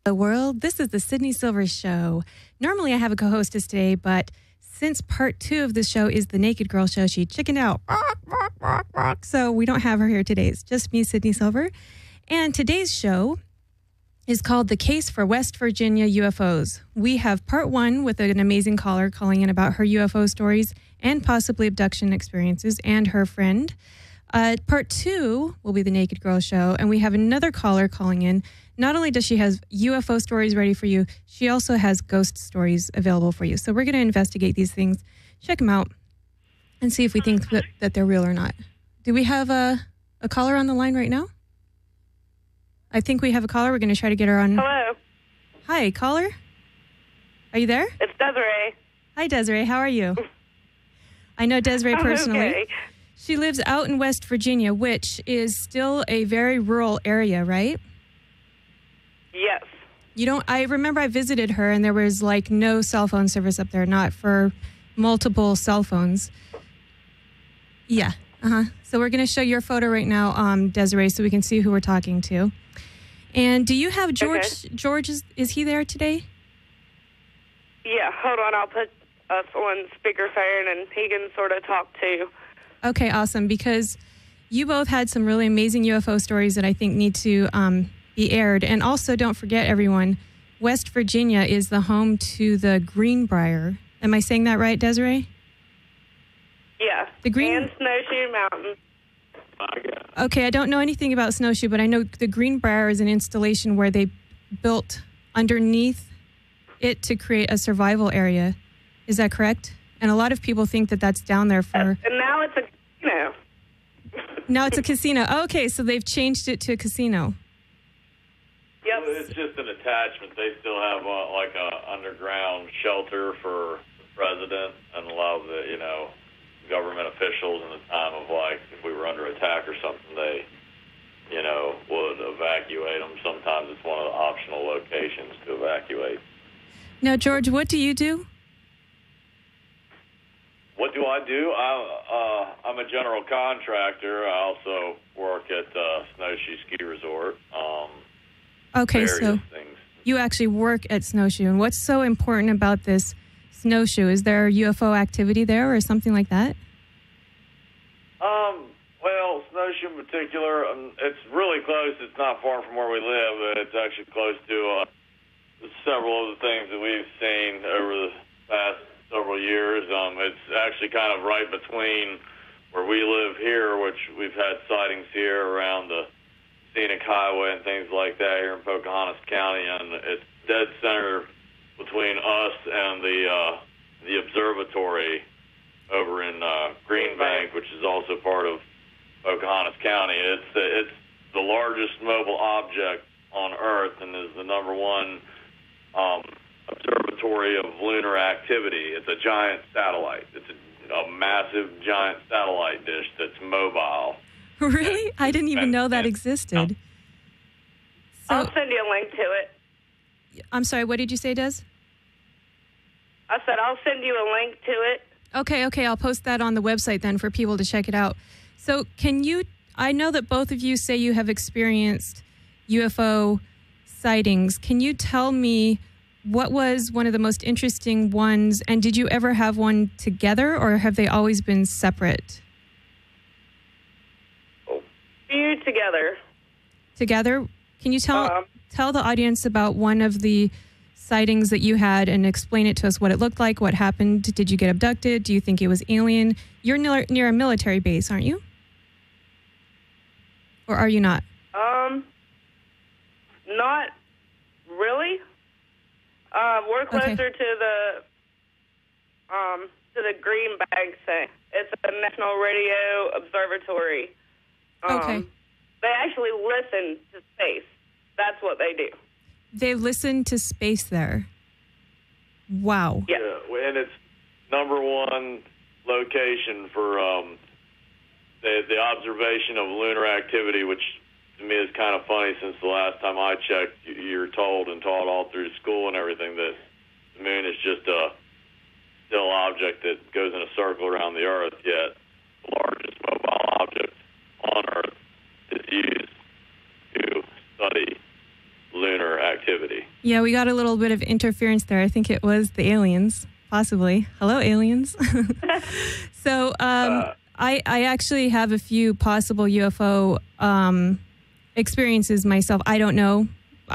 The world. This is the Sydney Silver Show. Normally I have a co-hostess today, but since part 2 of the show is the Naked Girl Show, she chickened out. So we don't have her here today. It's just me, Sydney Silver. And today's show is called The Case for West Virginia UFOs. We have part 1 with an amazing caller calling in about her UFO stories and possibly abduction experiences and her friend. Part 2 will be the Naked Girl Show, and we have another caller calling in. Not only does she have UFO stories ready for you, she also has ghost stories available for you. So we're going to investigate these things, check them out, and see if we think that they're real or not. Do we have a caller on the line right now? I think we have a caller. We're going to try to get her on. Hello. Hi, caller. Are you there? It's Desiree. Hi, Desiree. How are you? I know Desiree personally. Okay. She lives out in West Virginia, which is still a very rural area, right? Yes. I remember I visited her and there was like no cell phone service up there, not for multiple cell phones. Yeah. So we're going to show your photo right now, Desiree, so we can see who we're talking to. And do you have George? Okay. George, is he there today? Yeah. Hold on. I'll put us on speakerphone and he can sort of talk too. Okay, awesome. Because you both had some really amazing UFO stories that I think need to be aired. And also, don't forget, everyone, West Virginia is the home to the Greenbrier. Am I saying that right, Desiree? Yeah. And SnowShow Mountain. Okay, I don't know anything about Snowshoe, but I know the Greenbrier is an installation where they built underneath it to create a survival area. Is that correct? And a lot of people think that that's down there for... And now it's a casino. Now it's a casino. Okay, so they've changed it to a casino. Yep. It's just an attachment. They still have like a underground shelter for the president and a lot of the, government officials in the time of like if we were under attack or something, they, would evacuate them. Sometimes it's one of the optional locations to evacuate. Now, George, what do you do? What do I do? I'm a general contractor. I also work at Snowshoe Ski Resort. Okay, so things. You actually work at Snowshoe. And what's so important about this Snowshoe? Is there UFO activity there or something like that? Well, Snowshoe in particular, it's really close. It's not far from where we live, but it's actually close to several of the things that we've seen over the past several years. It's actually kind of right between where we live here, which we've had sightings here around the scenic highway and things like that here in Pocahontas County, and it's dead center between us and the observatory over in Green Bank, which is also part of Pocahontas County. It's the largest mobile object on Earth and is the number one observatory of lunar activity. It's a giant satellite. It's a massive giant satellite dish that's mobile. Really? I didn't even know that existed. So, I'll send you a link to it. I'm sorry, what did you say, Des? I said I'll send you a link to it. Okay, I'll post that on the website then for people to check it out. So I know that both of you say you have experienced UFO sightings. Can you tell me what was one of the most interesting ones, and did you ever have one together, or have they always been separate? You together. Together? Can you tell the audience about one of the sightings that you had and explain it to us, what it looked like, what happened? Did you get abducted? Do you think it was alien? You're near a military base, aren't you? Or are you not? Not really. We're closer to the Green Bank thing. It's a National Radio Observatory. Okay. They actually listen to space. That's what they do. They listen to space there. Wow. Yeah. And it's number one location for the observation of lunar activity, which to me is kind of funny since the last time I checked, you're told and taught all through school and everything that the moon is just a still object that goes in a circle around the Earth, yet the largest mobile object on Earth is used to study lunar activity. Yeah, we got a little bit of interference there. I think it was the aliens, possibly. Hello, aliens. So I actually have a few possible UFO experiences myself. I don't know.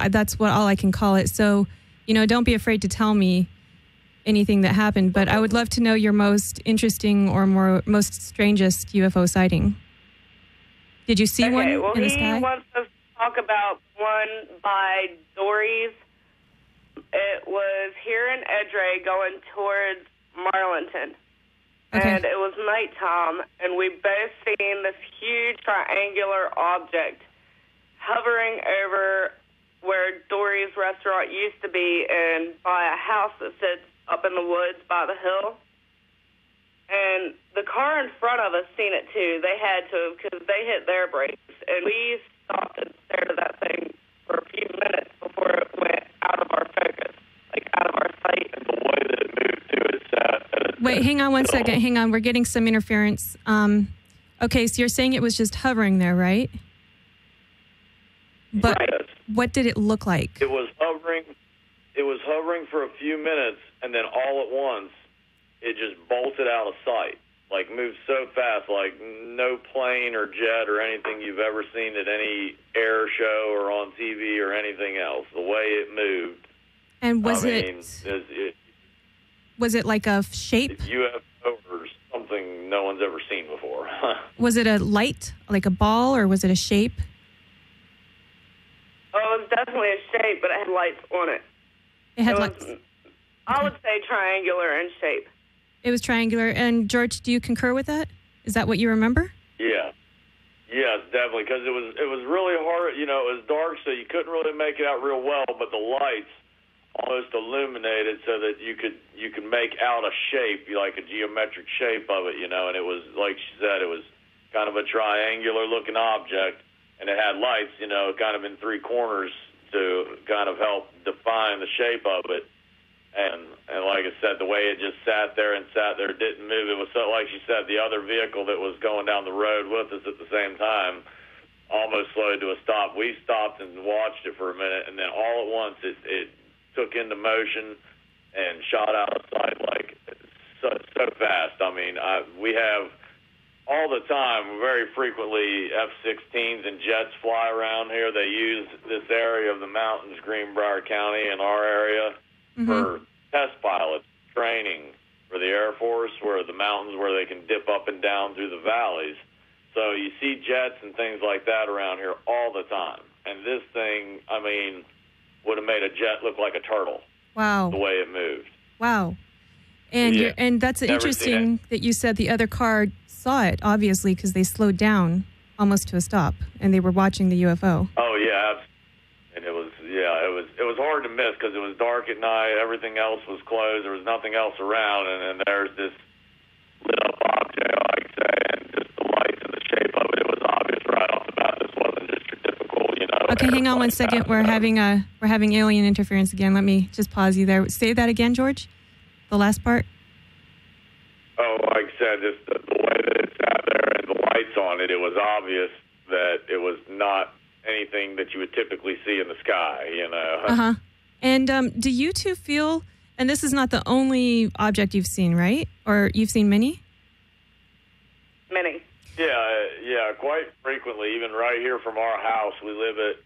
That's all I can call it. So, don't be afraid to tell me anything that happened. But I would love to know your most interesting or most strangest UFO sighting. Did you see one in the sky? He wants us to talk about one by Dory's. It was here in Edray going towards Marlinton. Okay. And it was nighttime, and we both seen this huge triangular object hovering over where Dory's restaurant used to be and by a house that sits up in the woods by the hill. And the car in front of us seen it too. They had to because they hit their brakes. And we stopped and stared at that thing for a few minutes before it went out of our focus, like out of our sight. And the way that it moved to its sat. Wait, hang on one second. Hang on. We're getting some interference. Okay, so you're saying it was just hovering there, right? But right. What did it look like? It was hovering. It was hovering for a few minutes, and then all at once, it just bolted out of sight. Like, moved so fast, like no plane or jet or anything you've ever seen at any air show or on TV or anything else. The way it moved. And was it like a shape? UFO or something no one's ever seen before. Was it a light, like a ball, or was it a shape? Oh, it was definitely a shape, but it had lights on it. It had lights. I would say triangular in shape. It was triangular. And George, do you concur with that? Is that what you remember? Yeah. Yes, definitely, because it was really hard. It was dark, so you couldn't really make it out real well, but the lights almost illuminated so that you could make out a shape, like a geometric shape of it, and it was, like she said, it was kind of a triangular-looking object, and it had lights, kind of in three corners to kind of help define the shape of it. And like I said, the way it just sat there, didn't move. It was so, like she said, the other vehicle that was going down the road with us at the same time almost slowed to a stop. We stopped and watched it for a minute, and then all at once it took into motion and shot out of sight like so fast. I mean, we have all the time, very frequently, F-16s and jets fly around here. They use this area of the mountains, Greenbrier County, in our area, for test pilots training for the Air Force, where the mountains where they can dip up and down through the valleys. So you see jets and things like that around here all the time. And this thing, I mean, would have made a jet look like a turtle. Wow. The way it moved. Wow. And and that's interesting that you said the other car saw it, obviously, because they slowed down almost to a stop, and they were watching the UFO. Oh, yeah. And it was hard to miss because it was dark at night. Everything else was closed. There was nothing else around, and there's this lit-up object, like I say, and just the lights and the shape of it. It was obvious right off the bat. This wasn't just your typical, Okay, hang on one second. We're having alien interference again. Let me just pause you there. Say that again, George. The last part. Oh, like I said, just the way that it sat there and the lights on it, it was obvious that it was not anything that you would typically see in the sky, Uh-huh. And do you two feel, and this is not the only object you've seen, right? Or you've seen many? Many. Yeah, quite frequently. Even right here from our house, we live at,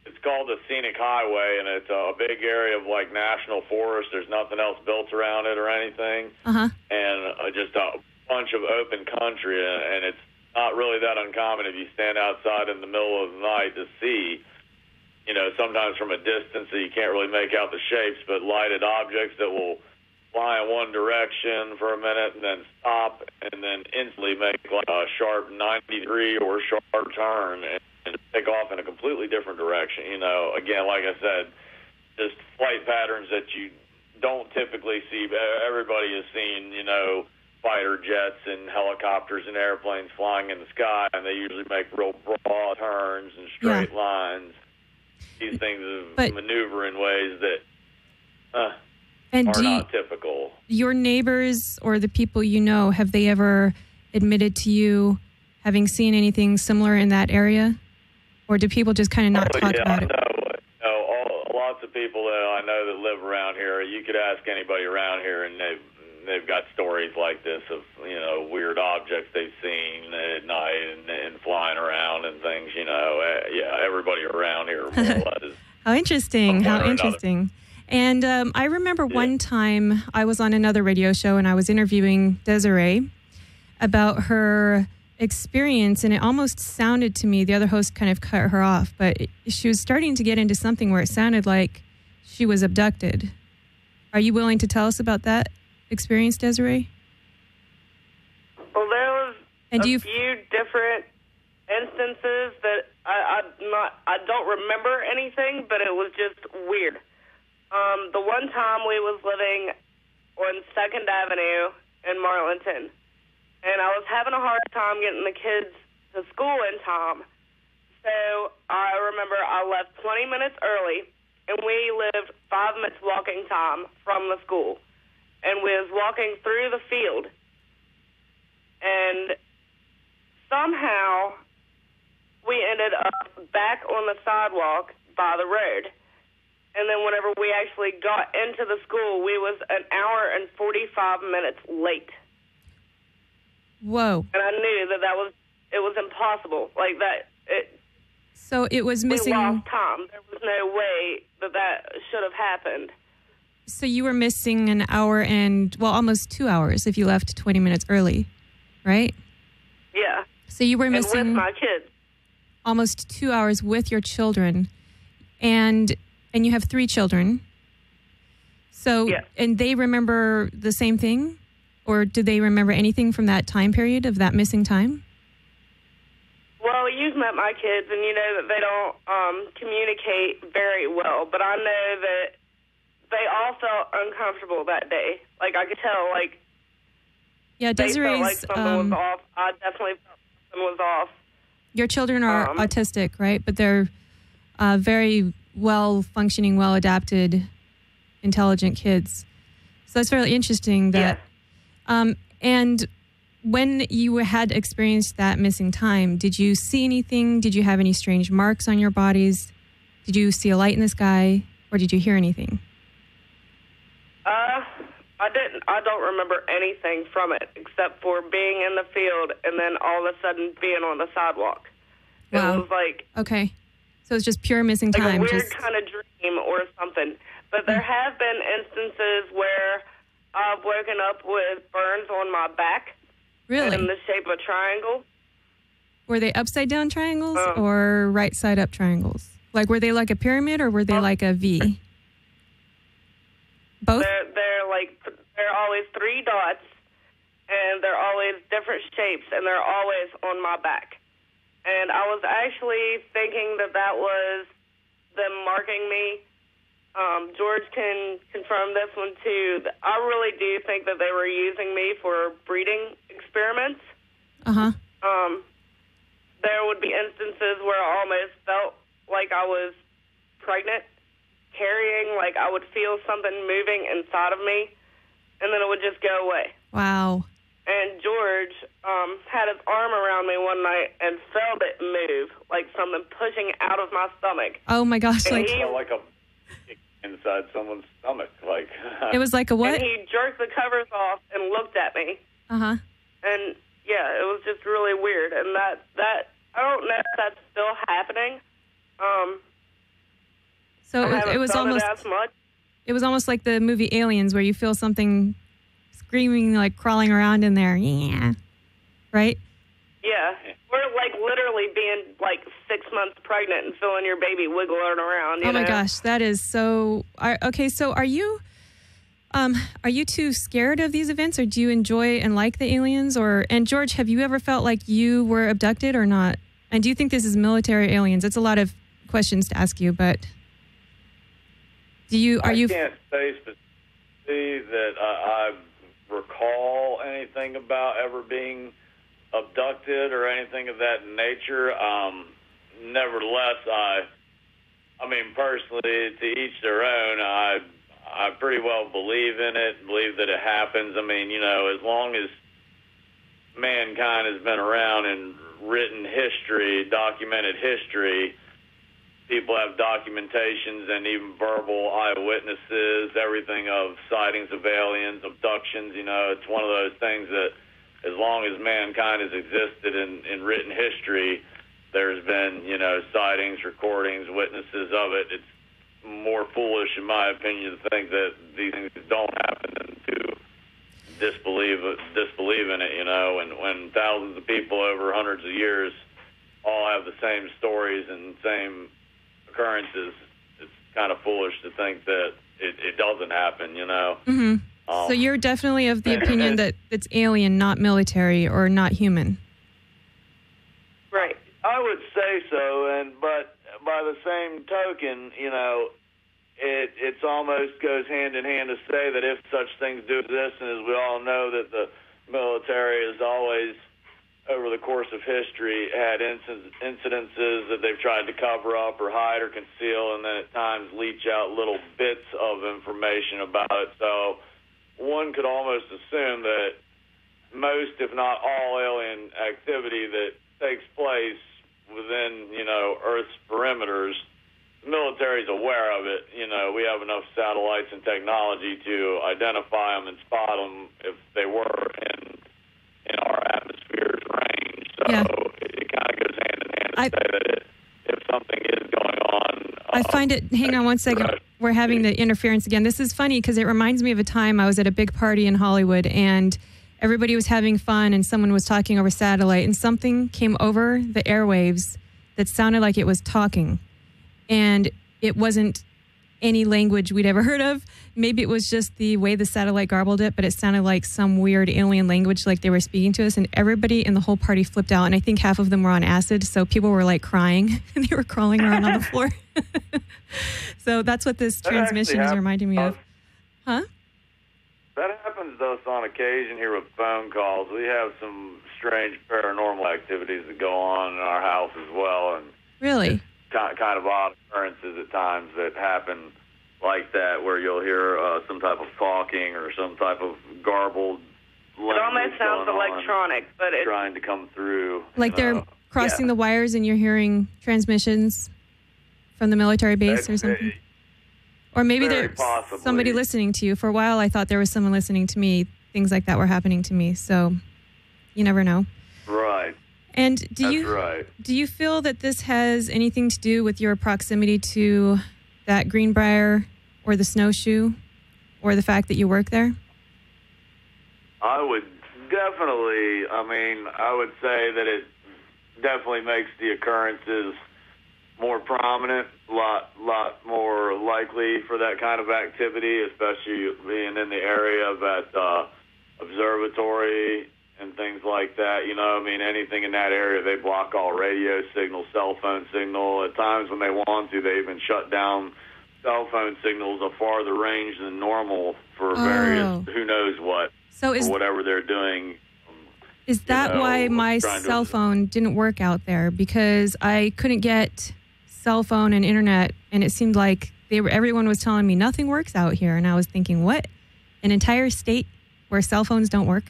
it's called the Scenic Highway, and it's a big area of, like, national forest. There's nothing else built around it or anything. Uh-huh. And just a bunch of open country, and it's not really that uncommon if you stand outside in the middle of the night to see, sometimes from a distance that you can't really make out the shapes, but lighted objects that will fly in one direction for a minute and then stop and then instantly make like a sharp 90-degree or sharp turn and take off in a completely different direction. Again, like I said, just flight patterns that you don't typically see. Everybody has seen, fighter jets and helicopters and airplanes flying in the sky, and they usually make real broad turns and straight lines. These things maneuver in ways that are not typical. Your neighbors or the people have they ever admitted to you having seen anything similar in that area? Or do people just kind of not talk about it? No, a lot lots of people that I know that live around here. You could ask anybody around here, and they've got stories like this of, weird objects they've seen at night and flying around and things, everybody around here more or less. How interesting. How interesting. And I remember one time I was on another radio show and I was interviewing Desiree about her experience, and it almost sounded to me, the other host kind of cut her off, but she was starting to get into something where it sounded like she was abducted. Are you willing to tell us about that experience, Desiree? Well, there was few different instances that I don't remember anything, but it was just weird. The one time we was living on 2nd Avenue in Marlinton, and I was having a hard time getting the kids to school in time. So I remember I left 20 minutes early, and we lived 5 minutes walking time from the school. And we was walking through the field, and somehow we ended up back on the sidewalk by the road. And then whenever we actually got into the school, we was an hour and 45 minutes late. Whoa. And I knew it was impossible. Like that, so it was missing. We lost time. There was no way that should have happened. So you were missing an hour and, almost 2 hours if you left 20 minutes early, right? Yeah. So you were missing. And with my kids. Almost 2 hours with your children. And you have 3 children. So, yeah. And they remember the same thing? Or did they remember anything from that time period of that missing time? Well, you've met my kids, and you know that they don't communicate very well. But I know that they all felt uncomfortable that day. Like, I could tell, yeah, they Desiree's, felt like something was off. I definitely felt something was off. Your children are autistic, right? But they're very well-functioning, well-adapted, intelligent kids. So that's fairly interesting that... Yeah. And when you had experienced that missing time, did you see anything? Did you have any strange marks on your bodies? Did you see a light in the sky? Or did you hear anything? I didn't. I don't remember anything from it except for being in the field and then all of a sudden being on the sidewalk. Wow. It was like... Okay. So it's just pure missing time. Like a weird kind of dream or something. But there have been instances where I've woken up with burns on my back. Really? In the shape of a triangle. Were they upside down triangles or right side up triangles? Like, were they like a pyramid or were they like a V? Both? They're always 3 dots, and they're always different shapes, and they're always on my back. And I was actually thinking that was them marking me. George can confirm this one, too. I really do think that they were using me for breeding experiments. Uh-huh. There would be instances where I almost felt like I was pregnant, carrying, like I would feel something moving inside of me, and then it would just go away. Wow. And George had his arm around me one night and felt it move, like something pushing out of my stomach. Oh, my gosh. It felt like a inside someone's stomach. It was like a what? And he jerked the covers off and looked at me. Uh-huh. And, yeah, it was just really weird. And that I don't know if that's still happening. So it was almost as much. It was almost like the movie Aliens, where you feel something screaming, like crawling around in there. Yeah. Right? Yeah. We're like literally being like 6 months pregnant and feeling your baby wiggling around. Oh my gosh, that is so. Okay, so are you too scared of these events, or do you enjoy and like the aliens? And George, have you ever felt like you were abducted or not? And do you think this is military aliens? It's a lot of questions to ask you, but I can't say specifically that I recall anything about ever being abducted or anything of that nature. Nevertheless, I mean, personally, to each their own. I pretty well believe in it, believe that it happens. I mean, as long as mankind has been around in written history, documented history, people have documentations and even verbal eyewitnesses, everything of sightings of aliens, abductions. It's one of those things that as long as mankind has existed in written history, there's been, sightings, recordings, witnesses of it. It's more foolish, in my opinion, to think that these things don't happen than to disbelieve in it, and when thousands of people over hundreds of years all have the same stories and same occurrences, it's kind of foolish to think that it doesn't happen, Mm-hmm. So you're definitely of the opinion that it's alien, not military or not human. Right. I would say so, but by the same token, it almost goes hand in hand to say that if such things do exist, and as we all know that the military has always, over the course of history, had incidences that they've tried to cover up or hide or conceal, and then at times leach out little bits of information about it. So one could almost assume that most, if not all, alien activity that takes place within, Earth's perimeters, the military's aware of it. We have enough satellites and technology to identify them and spot them if they were in our atmosphere's range. So it kind of goes hand in hand to say that if something is going on. I find it, hang on one second, we're having the interference again. This is funny because it reminds me of a time I was at a big party in Hollywood and everybody was having fun and someone was talking over satellite and something came over the airwaves that sounded like it was talking. And it wasn't any language we'd ever heard of. Maybe it was just the way the satellite garbled it, but it sounded like some weird alien language, like they were speaking to us. And everybody in the whole party flipped out. And I think half of them were on acid. So people were like crying and they were crawling around on the floor. So that's what this transmission is reminding me of. Huh? That happens to us on occasion here with phone calls. We have some strange paranormal activities that go on in our house as well. And really? Kind of odd occurrences at times that happen like that, where you'll hear some type of talking or some type of garbled language. It almost sounds electronic, but it's trying to come through. Like they're crossing the wires and you're hearing transmissions from the military base or something? Or maybe there's somebody listening to you. For a while, I thought there was someone listening to me. Things like that were happening to me. So you never know. Right. And do you feel that this has anything to do with your proximity to that Greenbrier or the Snowshoe or the fact that you work there? I would definitely, I would say that it definitely makes the occurrences more prominent, a lot more likely for that kind of activity, especially being in the area of that observatory and things like that. Anything in that area, they block all radio signal, cell phone signal. At times when they want to, they even shut down cell phone signals a farther range than normal for various, who knows what, for whatever they're doing. Is that why my cell phone didn't work out there? Because I couldn't get cell phone and internet, and it seemed like everyone was telling me nothing works out here. And I was thinking, what? An entire state where cell phones don't work?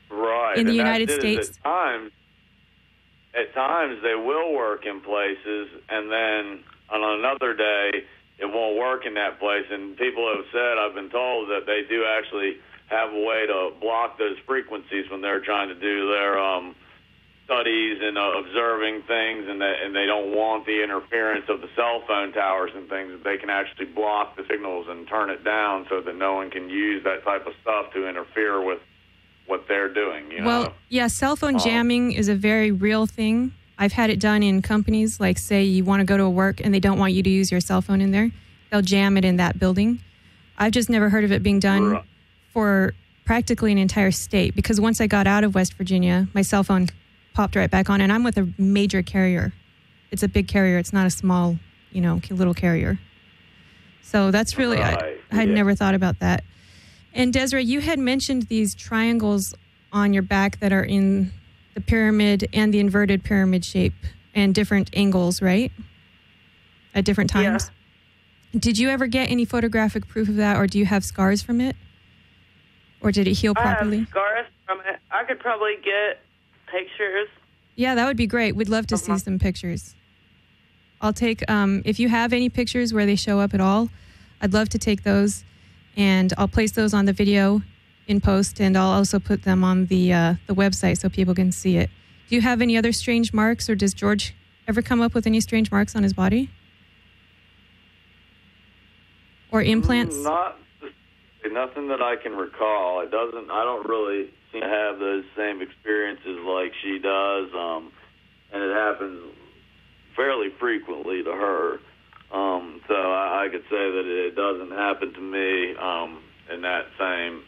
Right. In the United States? At times they will work in places, and then on another day it won't work in that place. And people have said, I've been told, that they do actually have a way to block those frequencies when they're trying to do their studies and observing things, and they don't want the interference of the cell phone towers and things. They can actually block the signals and turn it down so that no one can use that type of stuff to interfere with what they're doing. Well, yeah, cell phone jamming is a very real thing. I've had it done in companies, like say you want to go to a work and they don't want you to use your cell phone in there. They'll jam it in that building. I've just never heard of it being done for practically an entire state, because once I got out of West Virginia, my cell phone popped right back on, and I'm with a major carrier. It's a big carrier. It's not a small, little carrier. So that's really, I had never thought about that. And Desiree, you had mentioned these triangles on your back that are in the pyramid and the inverted pyramid shape and different angles, right? At different times? Yeah. Did you ever get any photographic proof of that, or do you have scars from it? Or did it heal properly? I have scars from it. I could probably get pictures. Yeah, that would be great. We'd love to see some pictures. I'll take, if you have any pictures where they show up at all, I'd love to take those, and I'll place those on the video in post, and I'll also put them on the website so people can see it. Do you have any other strange marks, or does George ever come up with any strange marks on his body? Or implants? Nothing that I can recall. I don't really seem to have those same experiences like she does, and it happens fairly frequently to her. So I could say that it doesn't happen to me in that same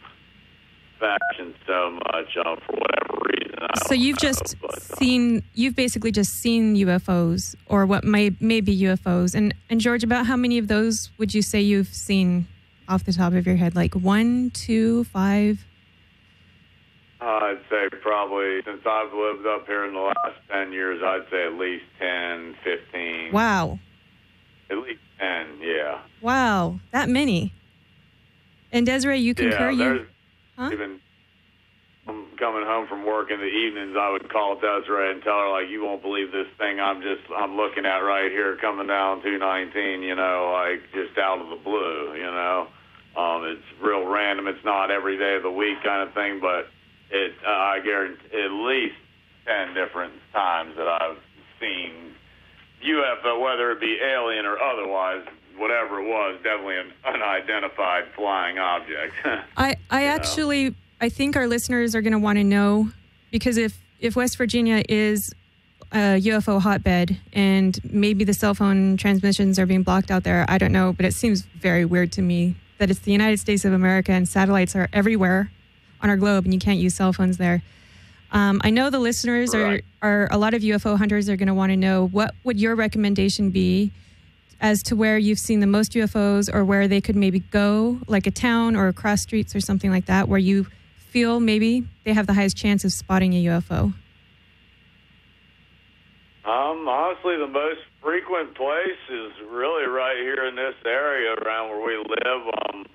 fashion so much for whatever reason. So you've basically just seen UFOs, or what may be UFOs. And George, about how many of those would you say you've seen off the top of your head? Like 1, 2, 5? I'd say probably, since I've lived up here in the last 10 years, I'd say at least 10, 15. Wow. At least 10, yeah. Wow, that many. And Desiree, you concur? Yeah, even coming home from work in the evenings, I would call Desiree and tell her, like, you won't believe this thing I'm looking at right here coming down 219, like just out of the blue, It's real random. It's not every day of the week kind of thing, but I guarantee at least 10 different times that I've seen UFO, whether it be alien or otherwise, whatever it was, definitely an unidentified flying object. I think our listeners are going to want to know, because if West Virginia is a UFO hotbed and maybe the cell phone transmissions are being blocked out there, I don't know, but it seems very weird to me that it's the United States of America and satellites are everywhere on our globe and you can't use cell phones there. I know the listeners are a lot of UFO hunters are going to want to know, what would your recommendation be as to where you've seen the most UFOs, or where they could maybe go, like a town or across streets or something like that, where you feel maybe they have the highest chance of spotting a UFO? Honestly, the most frequent place is really right here in this area around where we live.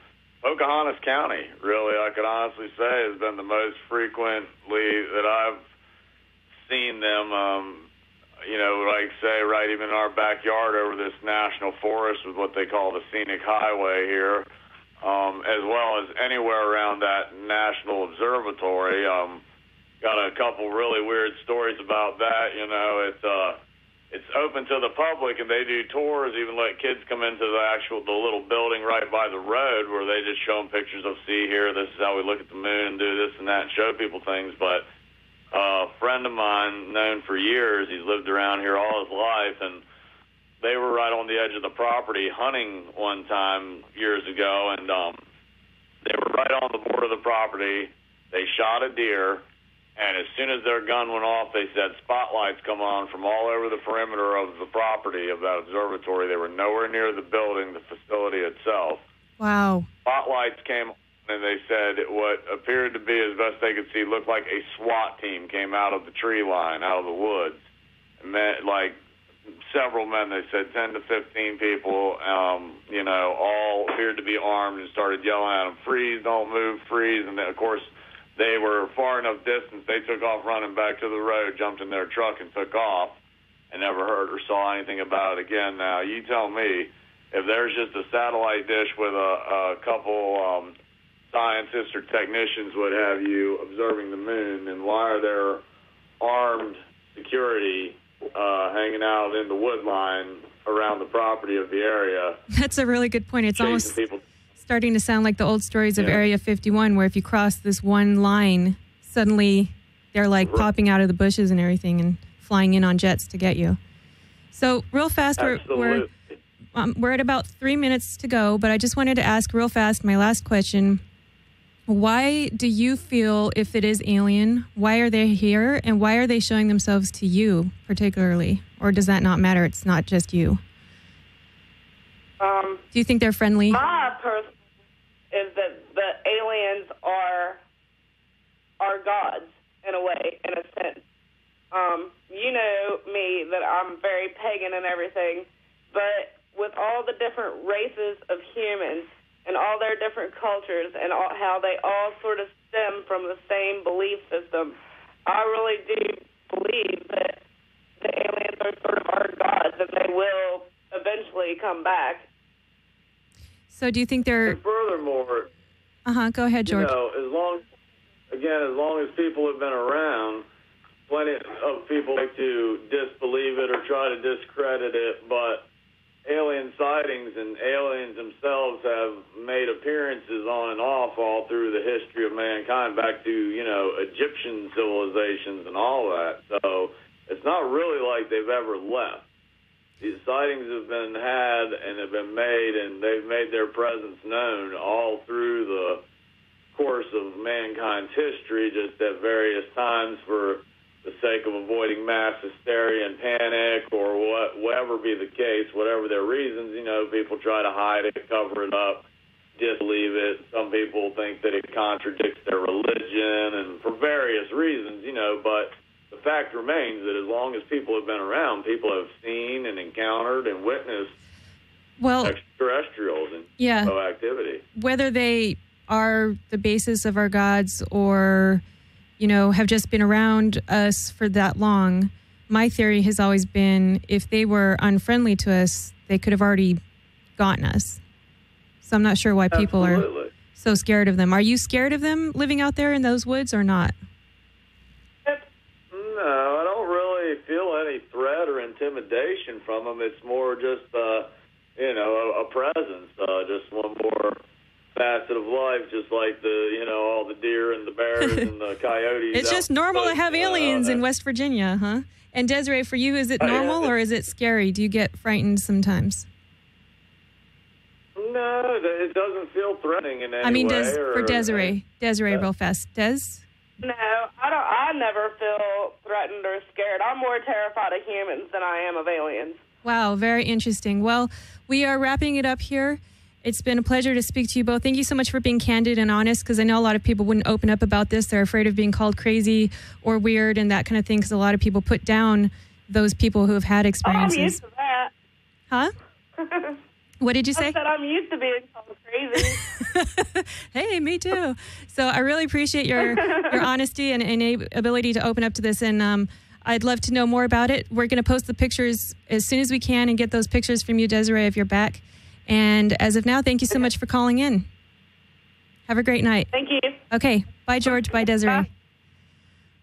Pocahontas County, really, I could honestly say, has been the most frequently that I've seen them. Like say, right even in our backyard over this national forest with what they call the scenic highway here, as well as anywhere around that national observatory. Got a couple really weird stories about that. It's open to the public, and they do tours, even let kids come into the little building right by the road where they just show them pictures of, see here, this is how we look at the moon and do this and that and show people things. But a friend of mine, known for years, he's lived around here all his life, and they were right on the edge of the property hunting one time years ago, and they were right on the border of the property. They shot a deer, and as soon as their gun went off, they said spotlights come on from all over the perimeter of the property of that observatory. They were nowhere near the building, the facility itself. Wow. Spotlights came on, and they said what appeared to be, as best they could see, looked like a SWAT team came out of the tree line, out of the woods. Like several men, they said 10 to 15 people, all appeared to be armed and started yelling at them, freeze, don't move, freeze. And then, of course, they were far enough distance, they took off running back to the road, jumped in their truck and took off, and never heard or saw anything about it again. Now, you tell me, if there's just a satellite dish with a couple scientists or technicians, what have you, observing the moon, then why are there armed security hanging out in the wood line around the property of the area? That's a really good point. It's almost starting to sound like the old stories of Area 51, where if you cross this one line, suddenly they're like popping out of the bushes and everything and flying in on jets to get you. So real fast, we're at about 3 minutes to go, but I just wanted to ask real fast, my last question. Why do you feel, if it is alien, why are they here, and why are they showing themselves to you particularly? Or does that not matter? It's not just you. Do you think they're friendly? My personal is that the aliens are gods in a way, in a sense. You know me, that I'm very pagan and everything, but with all the different races of humans and all their different cultures and how they all sort of stem from the same belief system, I really do believe that the aliens are sort of our gods, and they will eventually come back. So do you think they're... And furthermore... Go ahead, George. As long as people have been around, plenty of people like to disbelieve it or try to discredit it, but alien sightings and aliens themselves have made appearances on and off all through the history of mankind, back to, Egyptian civilizations and all that. So it's not really like they've ever left. These sightings have been had and have been made, and they've made their presence known all through the course of mankind's history, just at various times for the sake of avoiding mass hysteria and panic, or whatever be the case, whatever their reasons. People try to hide it, cover it up, disbelieve it. Some people think that it contradicts their religion, and for various reasons, but the fact remains that as long as people have been around, people have seen and encountered and witnessed extraterrestrials and UFO activity. Whether they are the basis of our gods or, have just been around us for that long, my theory has always been if they were unfriendly to us, they could have already gotten us. So I'm not sure why people are so scared of them. Are you scared of them living out there in those woods or not? No, I don't really feel any threat or intimidation from them. It's more just, a presence, just one more facet of life, just like all the deer and the bears and the coyotes. It's just normal to have aliens in West Virginia, huh? And Desiree, for you, is it normal or is it scary? Do you get frightened sometimes? No, it doesn't feel threatening in any way. For Desiree, real fast. Des? No, I never feel threatened or scared. I'm more terrified of humans than I am of aliens. Wow, very interesting. Well, we are wrapping it up here. It's been a pleasure to speak to you both. Thank you so much for being candid and honest, because I know a lot of people wouldn't open up about this. They're afraid of being called crazy or weird and that kind of thing, because a lot of people put down those people who have had experiences. I'm used to that. Huh? What did you say? I said I'm used to being called crazy. Hey, me too. So I really appreciate your honesty and ability to open up to this, and I'd love to know more about it. We're going to post the pictures as soon as we can and get those pictures from you, Desiree, if you're back. And as of now, thank you so much for calling in. Have a great night. Thank you. Okay. Bye, George. Bye, Desiree. Bye.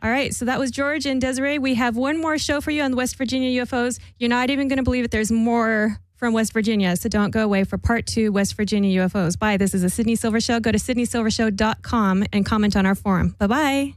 All right. So that was George and Desiree. We have one more show for you on the West Virginia UFOs. You're not even going to believe it. There's more from West Virginia. So don't go away for part 2, West Virginia UFOs. Bye. This is the Sydney Silver Show. Go to sydneysilvershow.com and comment on our forum. Bye-bye.